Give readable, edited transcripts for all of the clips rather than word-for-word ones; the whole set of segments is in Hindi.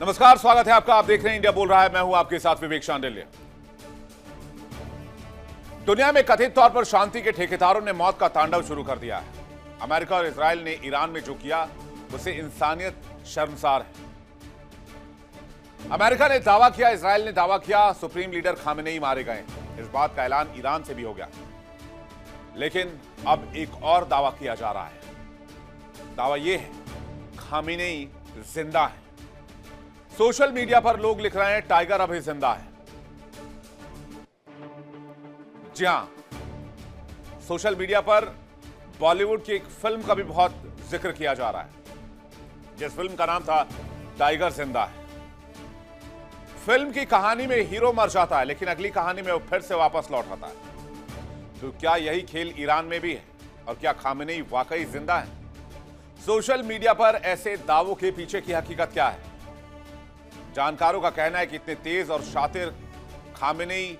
नमस्कार, स्वागत है आपका। आप देख रहे हैं इंडिया बोल रहा है। मैं हूं आपके साथ विवेक शांडिल्य। दुनिया में कथित तौर पर शांति के ठेकेदारों ने मौत का तांडव शुरू कर दिया है। अमेरिका और इजराइल ने ईरान में जो किया उसे इंसानियत शर्मसार है। अमेरिका ने दावा किया, इजराइल ने दावा किया, सुप्रीम लीडर खामेनेई मारे गए। इस बात का ऐलान ईरान से भी हो गया, लेकिन अब एक और दावा किया जा रहा है। दावा यह है खामेनेई जिंदा है। सोशल मीडिया पर लोग लिख रहे हैं टाइगर अभी जिंदा है। जी हां, सोशल मीडिया पर बॉलीवुड की एक फिल्म का भी बहुत जिक्र किया जा रहा है, जिस फिल्म का नाम था टाइगर जिंदा है। फिल्म की कहानी में हीरो मर जाता है, लेकिन अगली कहानी में वो फिर से वापस लौट आता है। तो क्या यही खेल ईरान में भी है? और क्या खामेनेई वाकई जिंदा है? सोशल मीडिया पर ऐसे दावों के पीछे की हकीकत क्या है? जानकारों का कहना है कि इतने तेज और शातिर खामेनेई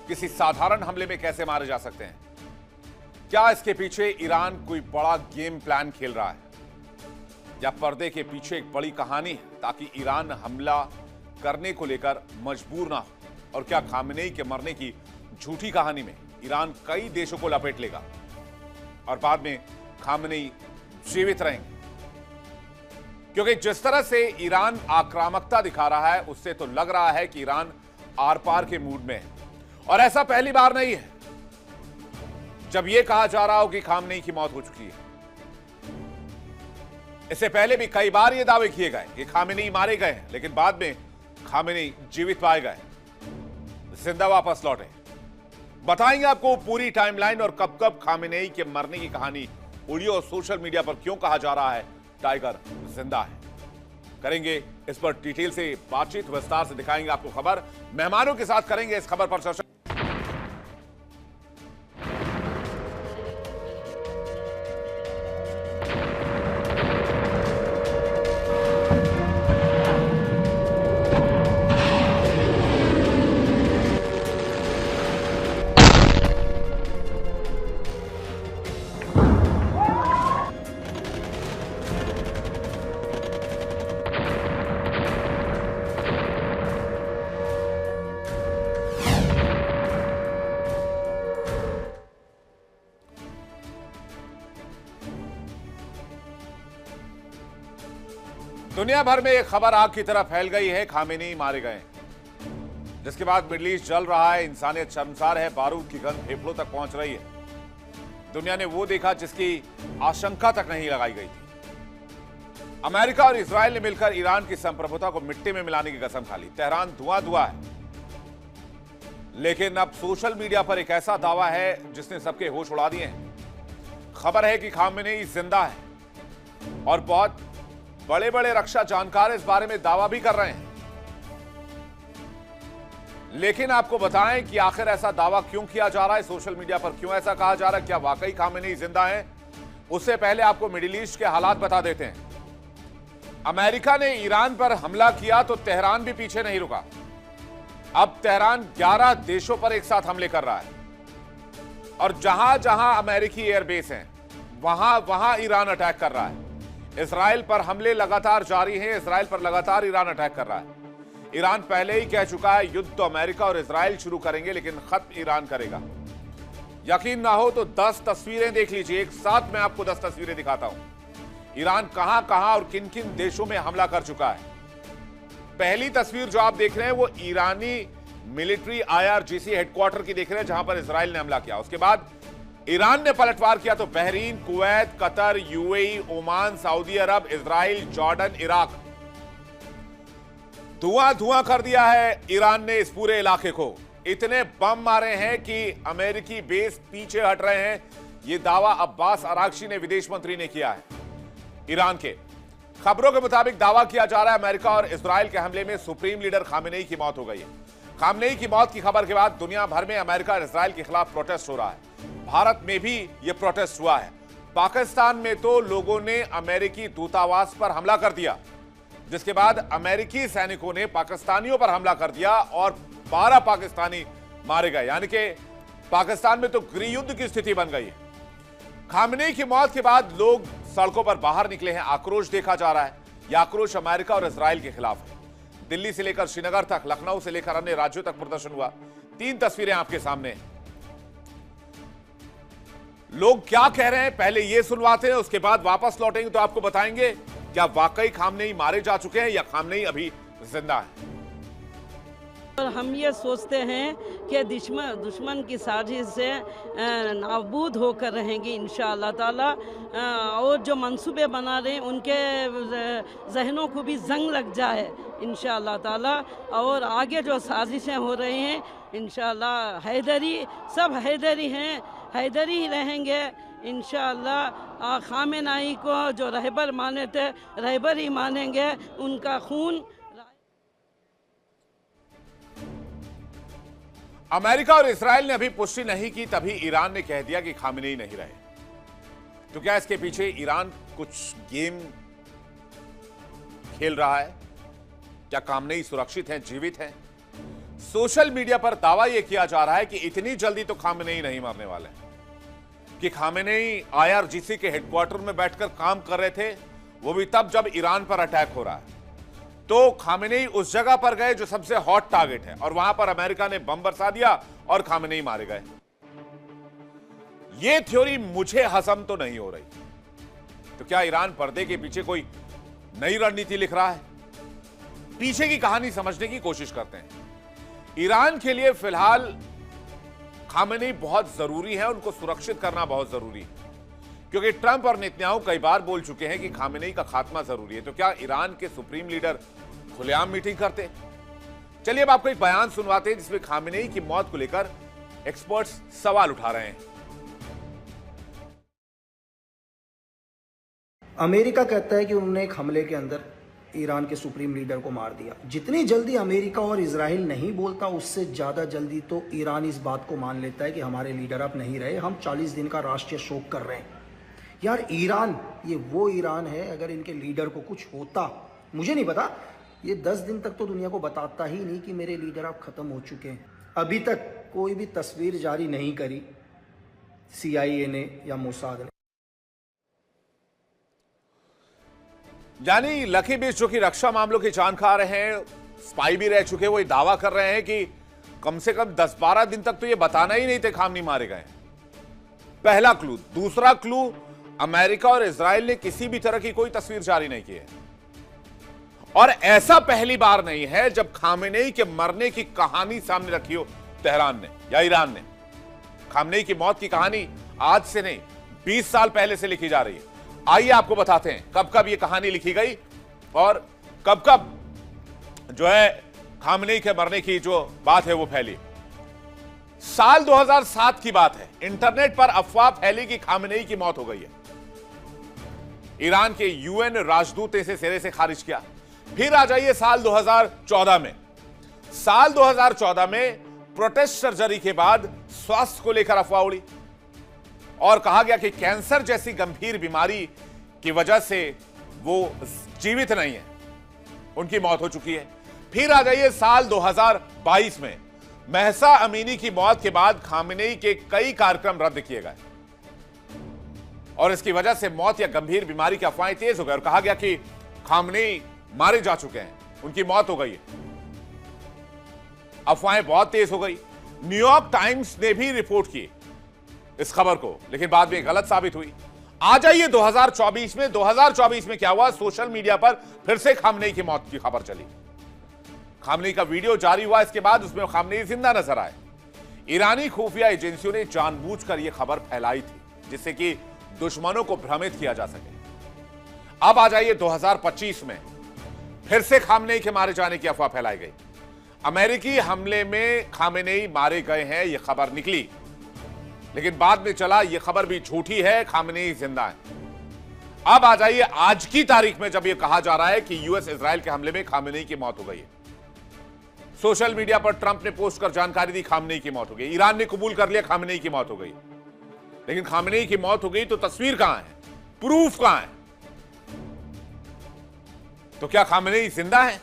किसी साधारण हमले में कैसे मारे जा सकते हैं? क्या इसके पीछे ईरान कोई बड़ा गेम प्लान खेल रहा है, या पर्दे के पीछे एक बड़ी कहानी है ताकि ईरान हमला करने को लेकर मजबूर ना हो? और क्या खामेनेई के मरने की झूठी कहानी में ईरान कई देशों को लपेट लेगा और बाद में खामेनेई जीवित रहेंगे? क्योंकि जिस तरह से ईरान आक्रामकता दिखा रहा है, उससे तो लग रहा है कि ईरान आर पार के मूड में है। और ऐसा पहली बार नहीं है जब यह कहा जा रहा हो कि खामेनेई की मौत हो चुकी है। इससे पहले भी कई बार यह दावे किए गए कि खामेनेई मारे गए हैं, लेकिन बाद में खामेनेई जीवित पाए गए, जिंदा वापस लौटे। बताएंगे आपको पूरी टाइमलाइन और कब कब खामेनेई के मरने की कहानी उड़ी और सोशल मीडिया पर क्यों कहा जा रहा है टाइगर जिंदा है। करेंगे इस पर डिटेल से बातचीत, विस्तार से दिखाएंगे आपको खबर। मेहमानों के साथ करेंगे इस खबर पर चर्चा। दुनिया भर में एक खबर आग की तरह फैल गई है, खामेनेई मारे गए, जिसके बाद मिडल ईस्ट जल रहा है, इंसानियत शर्मसार है, बारूद की गंध फेफड़ों तक पहुंच रही है। दुनिया ने वो देखा जिसकी आशंका तक नहीं लगाई गई थी। अमेरिका और इजराइल ने मिलकर ईरान की संप्रभुता को मिट्टी में मिलाने की कसम खा ली। तेहरान धुआं धुआं है, लेकिन अब सोशल मीडिया पर एक ऐसा दावा है जिसने सबके होश उड़ा दिए हैं। खबर है कि खामेनेई जिंदा है और बहुत बड़े बड़े रक्षा जानकार इस बारे में दावा भी कर रहे हैं। लेकिन आपको बताएं कि आखिर ऐसा दावा क्यों किया जा रहा है, सोशल मीडिया पर क्यों ऐसा कहा जा रहा है, क्या वाकई खामेनेई जिंदा है? उससे पहले आपको मिडिल ईस्ट के हालात बता देते हैं। अमेरिका ने ईरान पर हमला किया तो तेहरान भी पीछे नहीं रुका। अब तेहरान 11 देशों पर एक साथ हमले कर रहा है, और जहां जहां अमेरिकी एयरबेस हैं वहां वहां ईरान अटैक कर रहा है। इजराइल पर हमले लगातार जारी हैं, इजराइल पर लगातार ईरान अटैक कर रहा है। ईरान पहले ही कह चुका है युद्ध तो अमेरिका और इजराइल शुरू करेंगे, लेकिन खत्म ईरान करेगा। यकीन ना हो तो 10 तस्वीरें देख लीजिए, एक साथ मैं आपको 10 तस्वीरें दिखाता हूं। ईरान कहां कहां और किन किन देशों में हमला कर चुका है। पहली तस्वीर जो आप देख रहे हैं वो ईरानी मिलिट्री IRGC हेडक्वार्टर की देख रहे हैं, जहां पर इजराइल ने हमला किया। उसके बाद ईरान ने पलटवार किया तो Bahrain, Kuwait, Qatar, UAE, Oman, Saudi Arabia, Israel, Jordan, Iraq, धुआं धुआं कर दिया है ईरान ने इस पूरे इलाके को। इतने बम मारे हैं कि अमेरिकी बेस पीछे हट रहे हैं। यह दावा अब्बास अरागची ने, विदेश मंत्री ने किया है ईरान के। खबरों के मुताबिक दावा किया जा रहा है अमेरिका और इजराइल के हमले में सुप्रीम लीडर खामेनेई की मौत हो गई है। खामेनेई की मौत की खबर के बाद दुनिया भर में अमेरिका और इजराइल के खिलाफ प्रोटेस्ट हो रहा है। भारत में भी यह प्रोटेस्ट हुआ है। पाकिस्तान में तो लोगों ने अमेरिकी दूतावास पर हमला कर दिया, जिसके बाद अमेरिकी सैनिकों ने पाकिस्तानियों पर हमला कर दिया और 12 पाकिस्तानी मारे गए। यानी कि पाकिस्तान में तो गृह युद्ध की स्थिति बन गई है। खामेनेई की मौत के बाद लोग सड़कों पर बाहर निकले हैं, आक्रोश देखा जा रहा है। यह आक्रोश अमेरिका और इजराइल के खिलाफ है। दिल्ली से लेकर श्रीनगर तक, लखनऊ से लेकर अन्य राज्यों तक प्रदर्शन हुआ। 3 तस्वीरें आपके सामने हैं। लोग क्या कह रहे हैं पहले ये सुनवाते हैं, उसके बाद वापस लौटेंगे तो आपको बताएंगे क्या वाकई खामनेई मारे जा चुके हैं या खामनेई अभी जिंदा है। और हम ये सोचते हैं कि दुश्मन की साजिश से नाबूद होकर रहेंगे इंशाअल्लाह ताला। और जो मंसूबे बना रहे हैं उनके जहनों को भी जंग लग जाए इंशाअल्लाह ताला। और आगे जो साजिशें हो रही हैं इंशाअल्लाह सब हैदरी हैं, हैदरी ही रहेंगे इंशाअल्लाह। खामेनाई को जो रहबर माने थे रहबर ही मानेंगे। उनका खून अमेरिका और इजराइल ने अभी पुष्टि नहीं की, तभी ईरान ने कह दिया कि खामेनेई नहीं रहे। तो क्या इसके पीछे ईरान कुछ गेम खेल रहा है? क्या खामेनेई सुरक्षित हैं, जीवित हैं? सोशल मीडिया पर दावा यह किया जा रहा है कि इतनी जल्दी तो खामेनेई नहीं मरने वाले, कि खामेनेई IRGC के हेडक्वार्टर में बैठकर काम कर रहे थे, वो भी तब जब ईरान पर अटैक हो रहा है। तो खामेनेई उस जगह पर गए जो सबसे हॉट टारगेट है और वहां पर अमेरिका ने बम बरसा दिया और खामेनेई मारे गए। यह थ्योरी मुझे हजम तो नहीं हो रही। तो क्या ईरान पर्दे के पीछे कोई नई रणनीति लिख रहा है? पीछे की कहानी समझने की कोशिश करते हैं। ईरान के लिए फिलहाल खामेनेई बहुत जरूरी है, उनको सुरक्षित करना बहुत जरूरी है, क्योंकि ट्रंप और नेतन्याहू कई बार बोल चुके हैं कि खामेनेई का खात्मा जरूरी है। तो क्या ईरान के सुप्रीम लीडर खुलेआम मीटिंग करते? चलिए अब आपको एक बयान सुनवाते हैं जिसमें खामेनेई की मौत को लेकर एक्सपर्ट्स सवाल उठा रहे हैं। अमेरिका कहता है कि उन्होंने एक हमले के अंदर ईरान के सुप्रीम लीडर को मार दिया। जितनी जल्दी अमेरिका और इजराइल नहीं बोलता, उससे ज्यादा जल्दी तो ईरान इस बात को मान लेता है कि हमारे लीडर अब नहीं रहे, हम 40 दिन का राष्ट्रीय शोक कर रहे हैं। यार ईरान, ये वो ईरान है, अगर इनके लीडर को कुछ होता, मुझे नहीं पता, ये 10 दिन तक तो दुनिया को बताता ही नहीं कि मेरे लीडर अब खत्म हो चुके हैं। अभी तक कोई भी तस्वीर जारी नहीं करी CIA ने या मोसाद ने। यानी लकी बिश जो कि रक्षा मामलों के जानकार हैं, स्पाई भी रह चुके, वो ये दावा कर रहे हैं कि कम से कम 10-12 दिन तक तो ये बताना ही नहीं थे खामनेई मारे गए। पहला क्लू। दूसरा क्लू, अमेरिका और इजराइल ने किसी भी तरह की कोई तस्वीर जारी नहीं की है। और ऐसा पहली बार नहीं है जब खामेनेई के मरने की कहानी सामने रखी हो तेहरान ने या ईरान ने। खामेनेई की मौत की कहानी आज से नहीं, 20 साल पहले से लिखी जा रही है। आइए आपको बताते हैं कब कब यह कहानी लिखी गई और कब कब जो है खामेनेई के मरने की जो बात है वो फैली। साल 2007 की बात है। इंटरनेट पर अफवाह फैली कि खामेनेई की मौत हो गई है। ईरान के UN राजदूत ने इसे सिरे से खारिज किया। फिर आ जाइए साल 2014 में। साल 2014 में प्रोटेस्ट सर्जरी के बाद स्वास्थ्य को लेकर अफवाह उड़ी और कहा गया कि कैंसर जैसी गंभीर बीमारी की वजह से वो जीवित नहीं है, उनकी मौत हो चुकी है। फिर आ जाइए साल 2022 में। महसा अमीनी की मौत के बाद खामेनेई के कई कार्यक्रम रद्द किए गए और इसकी वजह से मौत या गंभीर बीमारी की अफवाहें तेज हो गई और कहा गया कि खामेनेई मारे जा चुके हैं, उनकी मौत हो गई है। अफवाहें बहुत तेज हो गई। न्यूयॉर्क टाइम्स ने भी रिपोर्ट की इस खबर को, लेकिन बाद में गलत साबित हुई। आ जाइए 2024 में। 2024 में क्या हुआ? सोशल मीडिया पर फिर से खामेनेई की मौत की खबर चली। खामेनेई का वीडियो जारी हुआ, इसके बाद उसमें खामेनेई जिंदा नजर आए। ईरानी खुफिया एजेंसियों ने जानबूझकर यह खबर फैलाई थी जिससे कि दुश्मनों को भ्रमित किया जा सके। अब आ जाइए 2025 में। फिर से खामेनेई के मारे जाने की अफवाह फैलाई गई। अमेरिकी हमले में खामेनेई मारे गए हैं यह खबर निकली, लेकिन बाद में चला यह खबर भी झूठी है, खामेनेई जिंदा है। अब आ जाइए आज की तारीख में जब यह कहा जा रहा है कि US इजराइल के हमले में खामेनेई की मौत हो गई है। सोशल मीडिया पर ट्रंप ने पोस्ट कर जानकारी दी खामेनेई की मौत हो गई। ईरान ने कबूल कर लिया खामेनेई की मौत हो गई। लेकिन खामेनेई की मौत हो गई तो तस्वीर कहां है, प्रूफ कहां है? तो क्या खामेनेई जिंदा है?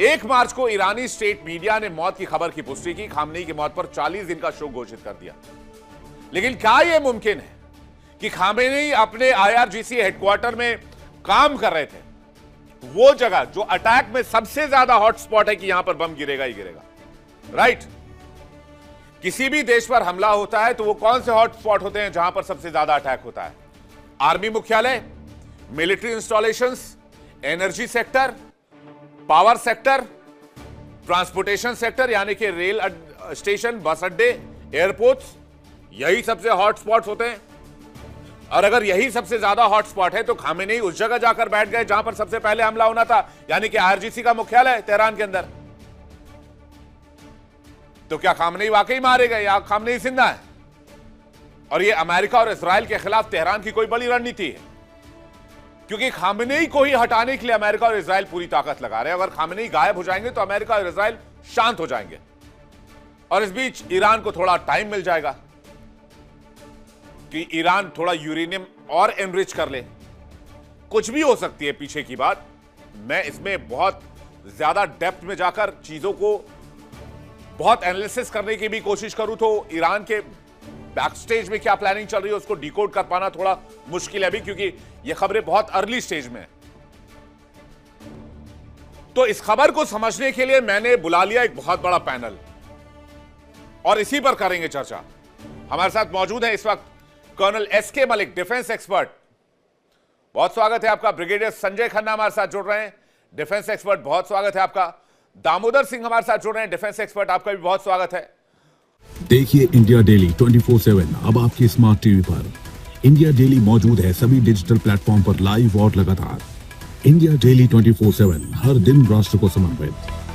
1 मार्च को ईरानी स्टेट मीडिया ने मौत की खबर की पुष्टि की। खामेनेई की मौत पर 40 दिन का शोक घोषित कर दिया। लेकिन क्या यह मुमकिन है कि खामेनेई अपने IRGC हेडक्वार्टर में काम कर रहे थे, वो जगह जो अटैक में सबसे ज्यादा हॉटस्पॉट है कि यहां पर बम गिरेगा ही गिरेगा, राइट? किसी भी देश पर हमला होता है तो वो कौन से हॉटस्पॉट होते हैं जहां पर सबसे ज्यादा अटैक होता है? आर्मी मुख्यालय, military installations, energy sector, power sector, transportation sector यानी कि रेल स्टेशन, बस अड्डे, एयरपोर्ट्स, यही सबसे हॉटस्पॉट्स होते हैं। और अगर यही सबसे ज्यादा हॉटस्पॉट है तो खामेनेई उस जगह जाकर बैठ गए जहां पर सबसे पहले हमला होना था, यानी कि आईआरजीसी का मुख्यालय तेहरान के अंदर। तो क्या खामेनेई वाकई मारे गए या खामेनेई जिंदा है? और ये अमेरिका और इजराइल के खिलाफ तेहरान की कोई बड़ी रणनीति है, क्योंकि खामेनेई को ही हटाने के लिए अमेरिका और इजराइल पूरी ताकत लगा रहे हैं। अगर खामेनेई गायब हो जाएंगे तो अमेरिका और इजराइल शांत हो जाएंगे, और इस बीच ईरान को थोड़ा टाइम मिल जाएगा कि ईरान थोड़ा यूरेनियम और एनरिच कर ले। कुछ भी हो सकती है पीछे की बात, मैं इसमें बहुत ज्यादा डेप्थ में जाकर चीजों को बहुत एनालिसिस करने की भी कोशिश करूं तो ईरान के बैक स्टेज में क्या प्लानिंग चल रही है उसको डिकोड कर पाना थोड़ा मुश्किल है अभी, क्योंकि ये खबरें बहुत अर्ली स्टेज में है। तो इस खबर को समझने के लिए मैंने बुला लिया एक बहुत बड़ा पैनल, और इसी पर करेंगे चर्चा। हमारे साथ मौजूद है इस वक्त colonel SK Malik, defence expert. बहुत स्वागत है आपका। ब्रिगेडियर संजय खन्ना हमारे साथ जुड़ रहे हैं, डिफेंस एक्सपर्ट, बहुत स्वागत है आपका। दामोदर सिंह हमारे साथ जुड़ रहे हैं, डिफेंस एक्सपर्ट, आपका भी बहुत स्वागत है। देखिए इंडिया डेली 24/7 अब आपकी स्मार्ट टीवी पर। इंडिया डेली मौजूद है सभी डिजिटल प्लेटफॉर्म पर लाइव और लगातार। इंडिया डेली 24/7 हर दिन राष्ट्र को समर्पित।